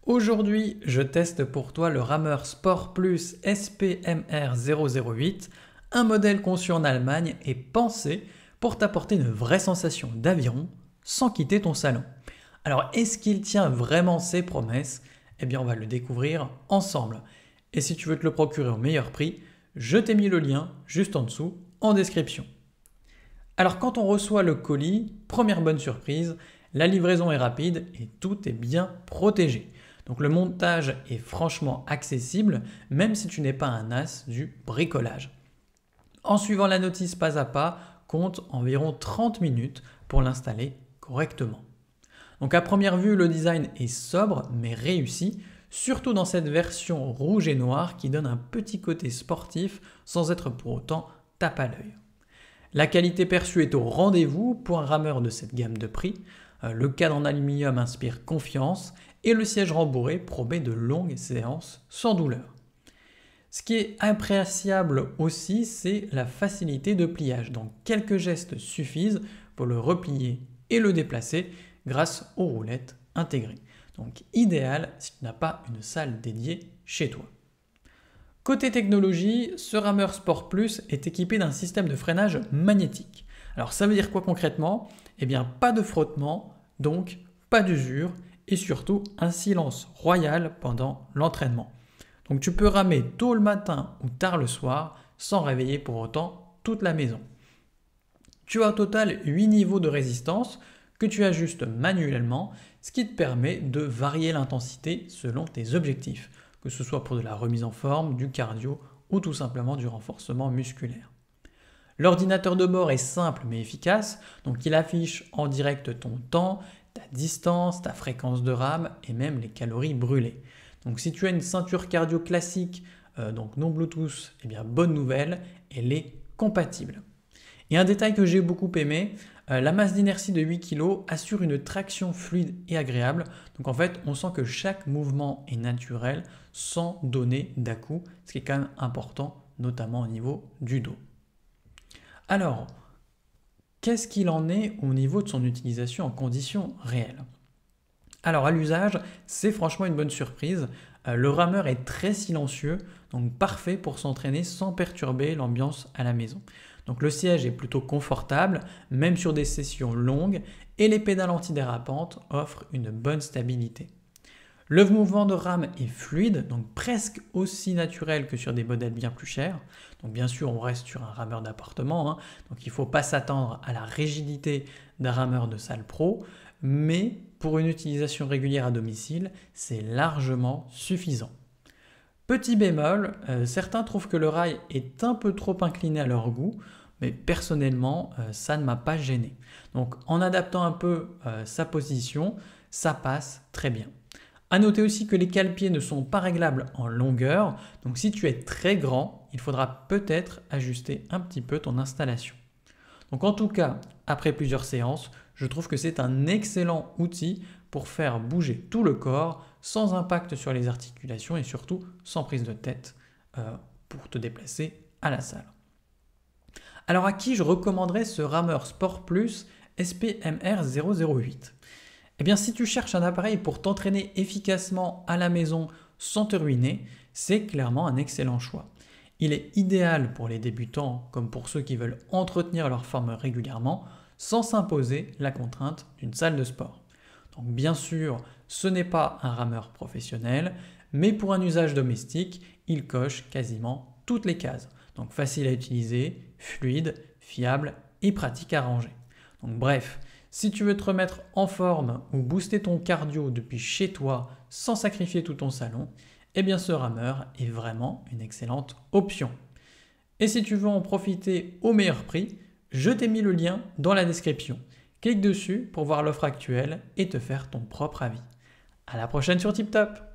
Aujourd'hui, je teste pour toi le rameur Sport Plus SPMR 008, un modèle conçu en Allemagne et pensé pour t'apporter une vraie sensation d'aviron sans quitter ton salon. Alors, est-ce qu'il tient vraiment ses promesses? Eh bien, on va le découvrir ensemble. Et si tu veux te le procurer au meilleur prix, je t'ai mis le lien juste en dessous en description. Alors, quand on reçoit le colis, première bonne surprise, la livraison est rapide et tout est bien protégé. Donc le montage est franchement accessible, même si tu n'es pas un as du bricolage. En suivant la notice pas à pas, compte environ 30 minutes pour l'installer correctement. Donc à première vue, le design est sobre mais réussi, surtout dans cette version rouge et noire qui donne un petit côté sportif sans être pour autant tape à l'œil. La qualité perçue est au rendez-vous pour un rameur de cette gamme de prix. Le cadre en aluminium inspire confiance et le siège rembourré promet de longues séances sans douleur. Ce qui est appréciable aussi, c'est la facilité de pliage. Donc quelques gestes suffisent pour le replier et le déplacer grâce aux roulettes intégrées. Donc idéal si tu n'as pas une salle dédiée chez toi. Côté technologie, ce rameur Sport Plus est équipé d'un système de freinage magnétique. Alors ça veut dire quoi concrètement? Eh bien pas de frottement, donc pas d'usure et surtout un silence royal pendant l'entraînement. Donc tu peux ramer tôt le matin ou tard le soir sans réveiller pour autant toute la maison. Tu as au total 8 niveaux de résistance que tu ajustes manuellement, ce qui te permet de varier l'intensité selon tes objectifs, que ce soit pour de la remise en forme, du cardio ou tout simplement du renforcement musculaire. L'ordinateur de bord est simple mais efficace, donc il affiche en direct ton temps, ta distance, ta fréquence de rame et même les calories brûlées. Donc si tu as une ceinture cardio classique, donc non Bluetooth, eh bien bonne nouvelle, elle est compatible. Et un détail que j'ai beaucoup aimé, la masse d'inertie de 8 kg assure une traction fluide et agréable. Donc en fait, on sent que chaque mouvement est naturel sans donner d'à-coup, ce qui est quand même important, notamment au niveau du dos. Alors, qu'est-ce qu'il en est au niveau de son utilisation en conditions réelles? Alors à l'usage, c'est franchement une bonne surprise. Le rameur est très silencieux, donc parfait pour s'entraîner sans perturber l'ambiance à la maison. Donc le siège est plutôt confortable, même sur des sessions longues, et les pédales antidérapantes offrent une bonne stabilité. Le mouvement de rame est fluide, donc presque aussi naturel que sur des modèles bien plus chers. Donc bien sûr, on reste sur un rameur d'appartement, donc il ne faut pas s'attendre à la rigidité d'un rameur de salle pro, mais pour une utilisation régulière à domicile, c'est largement suffisant. Petit bémol, certains trouvent que le rail est un peu trop incliné à leur goût, mais personnellement, ça ne m'a pas gêné. Donc en adaptant un peu sa position, ça passe très bien. A noter aussi que les cale-pieds ne sont pas réglables en longueur, donc si tu es très grand, il faudra peut-être ajuster un petit peu ton installation. Donc en tout cas, après plusieurs séances, je trouve que c'est un excellent outil pour faire bouger tout le corps sans impact sur les articulations et surtout sans prise de tête pour te déplacer à la salle. Alors à qui je recommanderais ce rameur Sport Plus SPMR 008? Eh bien, si tu cherches un appareil pour t'entraîner efficacement à la maison sans te ruiner, c'est clairement un excellent choix. Il est idéal pour les débutants comme pour ceux qui veulent entretenir leur forme régulièrement sans s'imposer la contrainte d'une salle de sport. Donc bien sûr, ce n'est pas un rameur professionnel, mais pour un usage domestique, il coche quasiment toutes les cases. Donc facile à utiliser, fluide, fiable et pratique à ranger. Donc bref, si tu veux te remettre en forme ou booster ton cardio depuis chez toi sans sacrifier tout ton salon, eh bien ce rameur est vraiment une excellente option. Et si tu veux en profiter au meilleur prix, je t'ai mis le lien dans la description. Clique dessus pour voir l'offre actuelle et te faire ton propre avis. À la prochaine sur TipTop!